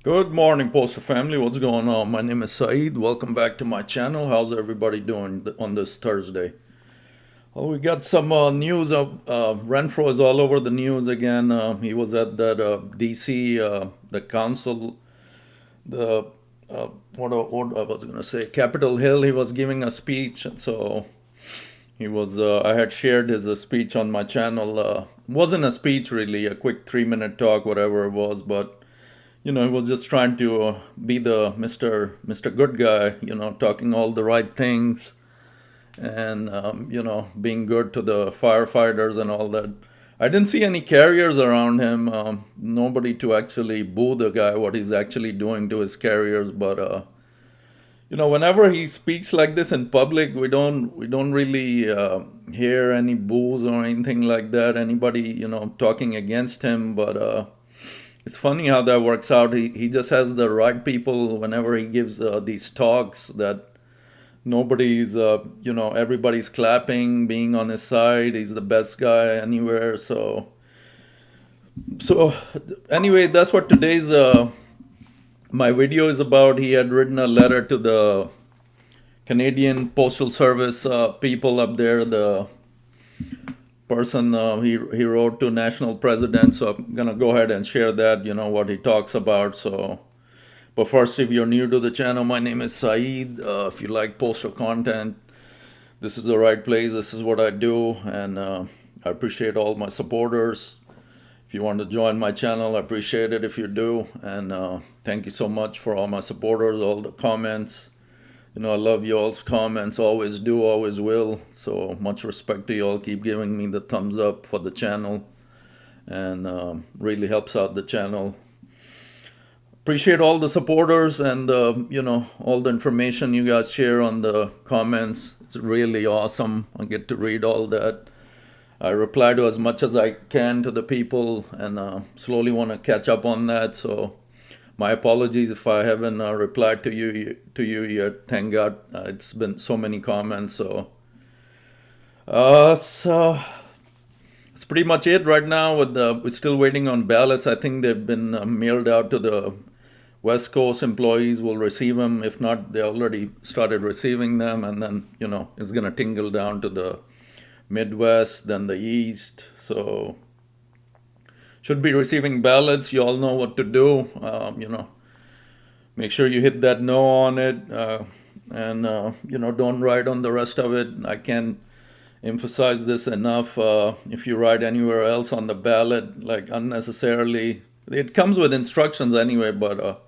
Good morning, Postal family. What's going on? My name is Saeed. Welcome back to my channel. How's everybody doing on this Thursday? Well, we got some news of Renfro is all over the news again. He was at that DC, the council, the what I was gonna say, Capitol Hill. He was giving a speech, and so he was. I had shared his speech on my channel. Wasn't a speech really, a quick 3 minute talk, whatever it was, but he was just trying to be the Mr. Good guy, talking all the right things and, being good to the firefighters and all that. I didn't see any carriers around him, nobody to actually boo the guy, what he's actually doing to his carriers. But, whenever he speaks like this in public, we don't really hear any boos or anything like that, anybody, talking against him. But, it's funny how that works out. He just has the right people whenever he gives these talks that nobody's, everybody's clapping, being on his side. He's the best guy anywhere. So anyway, that's what today's my video is about. He had written a letter to the Canadian Postal Service people up there, the person he wrote to national president. So I'm gonna go ahead and share that, what he talks about. So, but first, if you're new to the channel, my name is Saeed. If you like postal content, this is the right place. This is what I do, and I appreciate all my supporters. If you want to join my channel, I appreciate it if you do. And thank you so much for all my supporters, all the comments. I love you all's comments, always do, always will. So much respect to you all. Keep giving me the thumbs up for the channel, and really helps out the channel. Appreciate all the supporters and, all the information you guys share on the comments. It's really awesome. I get to read all that. I reply to as much as I can to the people, and slowly want to catch up on that. So my apologies if I haven't replied to you yet. Thank God, it's been so many comments. So that's pretty much it right now. We're still waiting on ballots. I think they've been mailed out to the West Coast employees. Will receive them. If not, they already started receiving them, and then it's gonna tingle down to the Midwest, then the East. So should be receiving ballots. You all know what to do. Make sure you hit that no on it, and don't write on the rest of it. I can't emphasize this enough. If you write anywhere else on the ballot, like unnecessarily, it comes with instructions anyway. But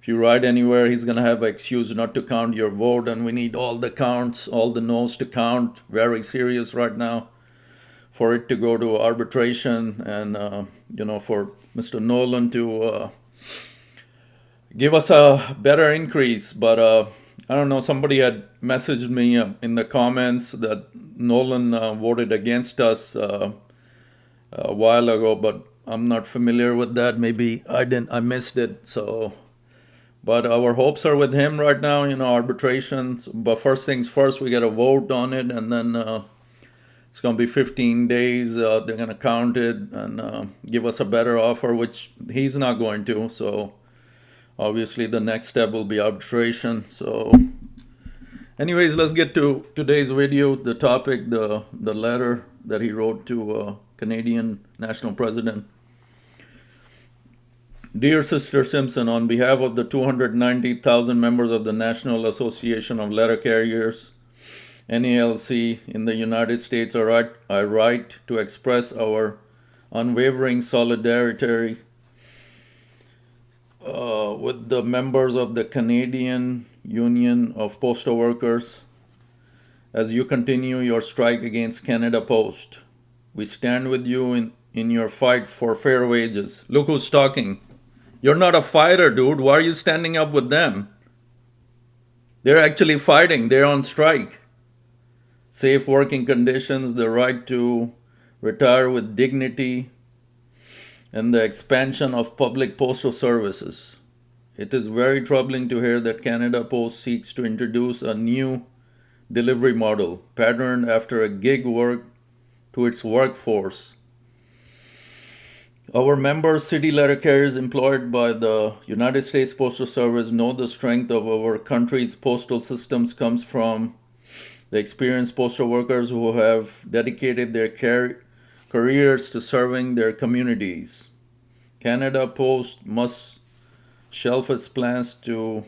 if you write anywhere, he's gonna have an excuse not to count your vote, and we need all the counts, all the no's to count. Very serious right now, for it to go to arbitration, and for Mr. Nolan to give us a better increase. But I don't know, somebody had messaged me in the comments that Nolan voted against us a while ago, but I'm not familiar with that. Maybe I missed it. So, but our hopes are with him right now, arbitration. But first things first, we got to vote on it, and then it's going to be 15 days. They're going to count it and give us a better offer, which he's not going to. So obviously the next step will be arbitration. So anyways, let's get to today's video. The topic, the letter that he wrote to Canadian National President. Dear Sister Simpson, on behalf of the 290,000 members of the National Association of Letter Carriers, NALC, in the United States, I write to express our unwavering solidarity with the members of the Canadian Union of Postal Workers as you continue your strike against Canada Post. We stand with you in your fight for fair wages. Look who's talking. You're not a fighter, dude. Why are you standing up with them? They're actually fighting. They're on strike. Safe working conditions, the right to retire with dignity, and the expansion of public postal services. It is very troubling to hear that Canada Post seeks to introduce a new delivery model patterned after a gig work to its workforce. Our members, city letter carriers employed by the United States Postal Service, know the strength of our country's postal systems comes from the experienced postal workers who have dedicated their careers to serving their communities. Canada Post must shelf its plans to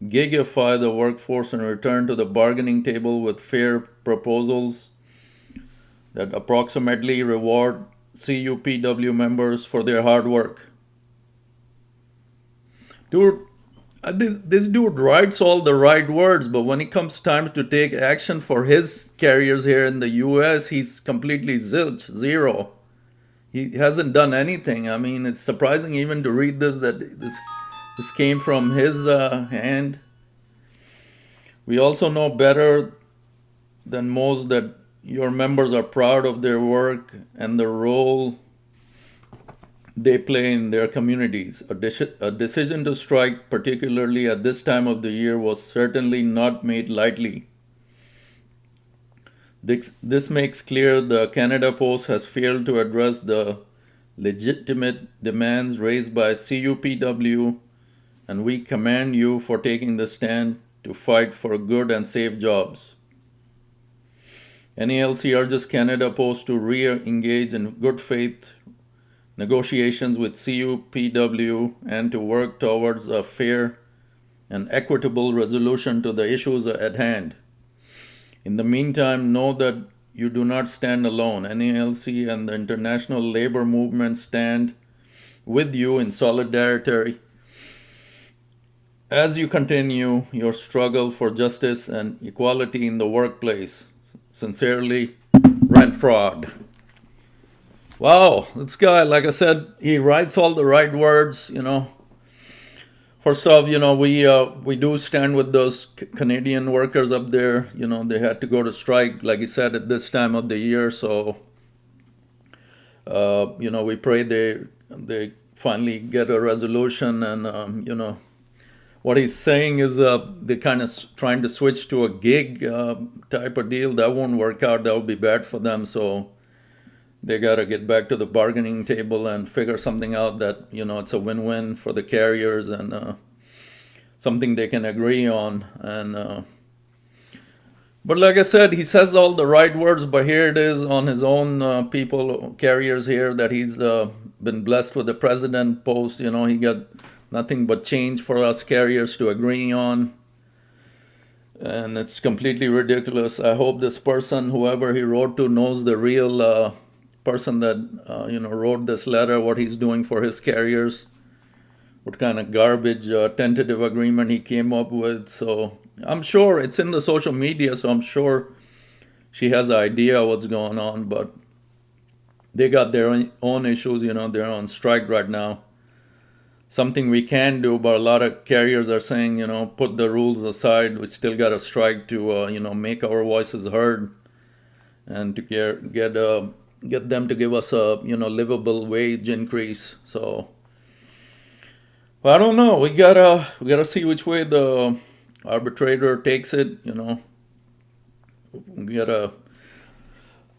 gigify the workforce and return to the bargaining table with fair proposals that approximately reward CUPW members for their hard work. Dude, this dude writes all the right words, but when it comes time to take action for his carriers here in the US, he's completely zilch, zero. He hasn't done anything. I mean, it's surprising even to read this that this came from his hand. We also know better than most that your members are proud of their work and the role they play in their communities. A decision to strike, particularly at this time of the year, was certainly not made lightly. This makes clear the Canada Post has failed to address the legitimate demands raised by CUPW, and we commend you for taking the stand to fight for good and safe jobs. NALC urges Canada Post to re-engage in good faith negotiations with CUPW and to work towards a fair and equitable resolution to the issues at hand. In the meantime, know that you do not stand alone. NALC and the international labor movement stand with you in solidarity as you continue your struggle for justice and equality in the workplace. Sincerely, Renfro. Wow, this guy, like I said, he writes all the right words. First off, we do stand with those Canadian workers up there. They had to go to strike, like he said, at this time of the year. So, we pray they finally get a resolution. And what he's saying is they're kind of trying to switch to a gig type of deal. That won't work out. That would be bad for them. So they got to get back to the bargaining table and figure something out that, it's a win-win for the carriers and something they can agree on. And but like I said, he says all the right words, but here it is on his own carriers here, that he's been blessed with the president post. He got nothing but change for us carriers to agree on. And it's completely ridiculous. I hope this person, whoever he wrote to, knows the real person that wrote this letter, what he's doing for his carriers, what kind of garbage tentative agreement he came up with. So I'm sure it's in the social media, so I'm sure she has an idea what's going on, but they got their own issues. They're on strike right now. Something we can do, but a lot of carriers are saying, put the rules aside. We still got to strike to, make our voices heard and to get them to give us a, livable wage increase. So, well, I don't know. We gotta see which way the arbitrator takes it. We gotta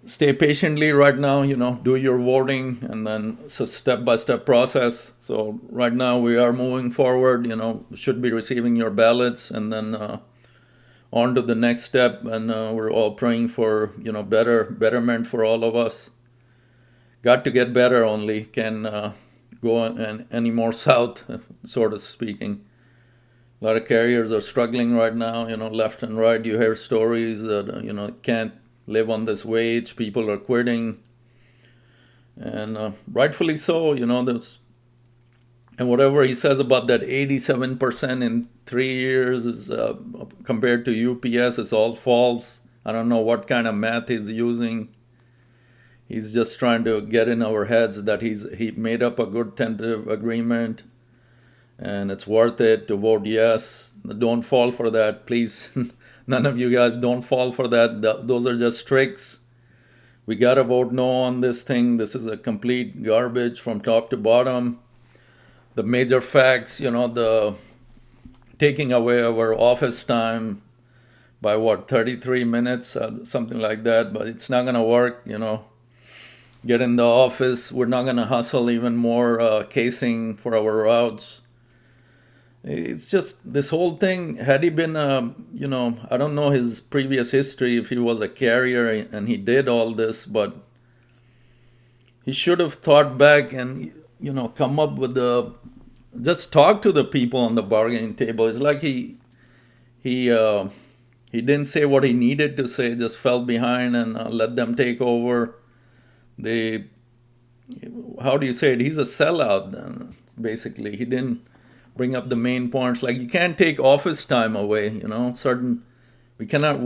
stay patiently right now, do your voting, and then it's a step-by-step process. So right now we are moving forward, should be receiving your ballots, and then on to the next step. And we're all praying for, betterment for all of us. Got to get better, only can go any more south, sort of speaking. A lot of carriers are struggling right now, left and right. You hear stories that, can't live on this wage. People are quitting, and rightfully so. And whatever he says about that 87% in 3 years is compared to UPS is all false. I don't know what kind of math he's using. He's just trying to get in our heads that he made up a good tentative agreement, and it's worth it to vote yes. Don't fall for that, please. None of you guys, don't fall for that. Those are just tricks. We gotta vote no on this thing. This is a complete garbage from top to bottom. The major facts, the taking away our office time by 33 minutes, something like that. But it's not gonna work. get in the office. We're not going to hustle even more casing for our routes. It's just this whole thing. Had he been, I don't know his previous history, if he was a carrier and he did all this, but he should have thought back and, come up with just talk to the people on the bargaining table. It's like he didn't say what he needed to say, just fell behind and let them take over. How do you say it? He's a sellout, basically. He didn't bring up the main points. Like, you can't take office time away, we're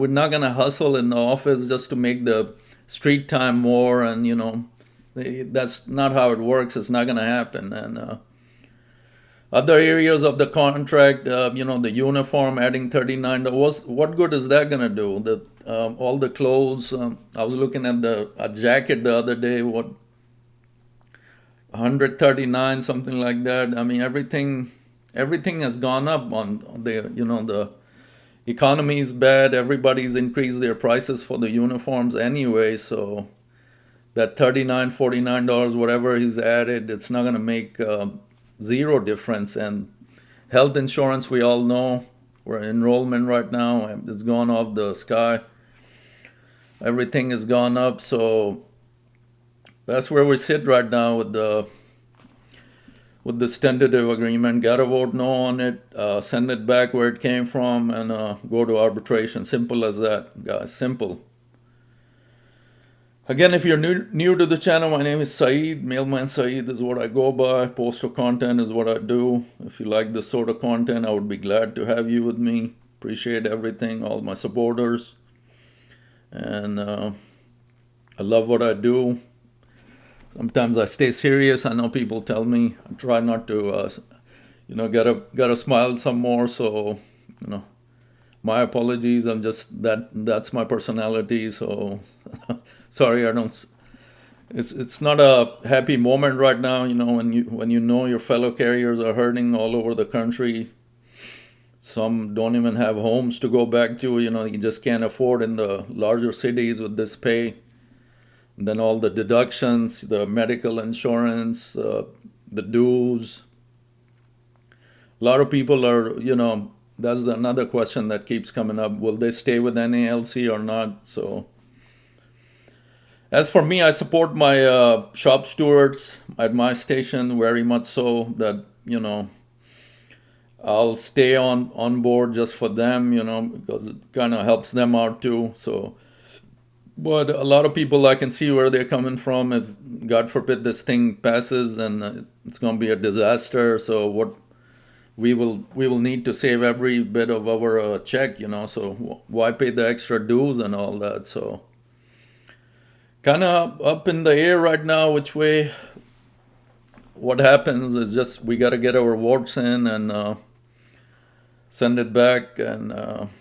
not gonna hustle in the office just to make the street time more, and that's not how it works. It's not gonna happen. And other areas of the contract, the uniform, adding $39, what good is that gonna do? All the clothes. I was looking at a jacket the other day. What, $139, something like that. I mean, everything has gone up on the economy is bad. Everybody's increased their prices for the uniforms anyway. So that $39, $49, whatever he's added, it's not gonna make zero difference. And health insurance, we all know, we're enrollment right now, it's gone off the sky. Everything has gone up. So that's where we sit right now with this tentative agreement. Gotta vote no on it, send it back where it came from, and go to arbitration. Simple as that, guys. Simple. Again, if you're new to the channel, my name is Saeed. Mailman Saeed is what I go by. Postal content is what I do. If you like this sort of content, I would be glad to have you with me. Appreciate everything, all my supporters. And I love what I do. Sometimes I stay serious. I know people tell me I try not to, gotta smile some more. So, my apologies. I'm just that's my personality. So, sorry, I don't. It's not a happy moment right now. When you know your fellow carriers are hurting all over the country. Some don't even have homes to go back to. You just can't afford in the larger cities with this pay. And then all the deductions, the medical insurance, the dues. A lot of people are, that's another question that keeps coming up. Will they stay with NALC or not? So, as for me, I support my shop stewards at my station very much so that, I'll stay on board just for them, because it kind of helps them out too. So, but a lot of people, I can see where they're coming from. If God forbid this thing passes, then it's going to be a disaster. So what we will need to save every bit of our check, So why pay the extra dues and all that? So kind of up in the air right now. Which way? What happens is just we got to get our votes in and send it back, and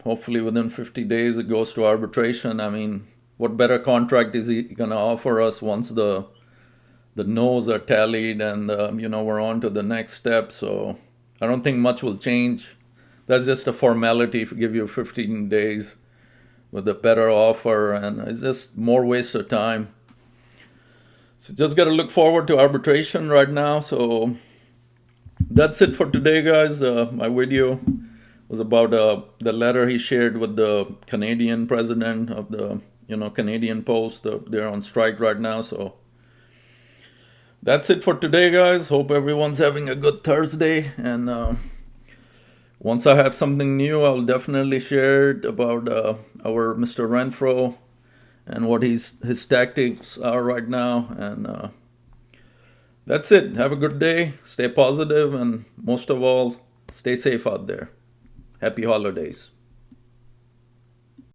hopefully within 50 days it goes to arbitration. I mean, what better contract is he going to offer us once the no's are tallied and, we're on to the next step? So I don't think much will change. That's just a formality if we give you 15 days with a better offer, and it's just more waste of time. So just got to look forward to arbitration right now. So that's it for today, guys. My video was about the letter he shared with the Canadian president of the Canadian Post. They're on strike right now. So that's it for today, guys. Hope everyone's having a good Thursday. And once I have something new, I'll definitely share it about our Mr. Renfro and what his tactics are right now. And that's it. Have a good day. Stay positive, and most of all, stay safe out there. Happy holidays.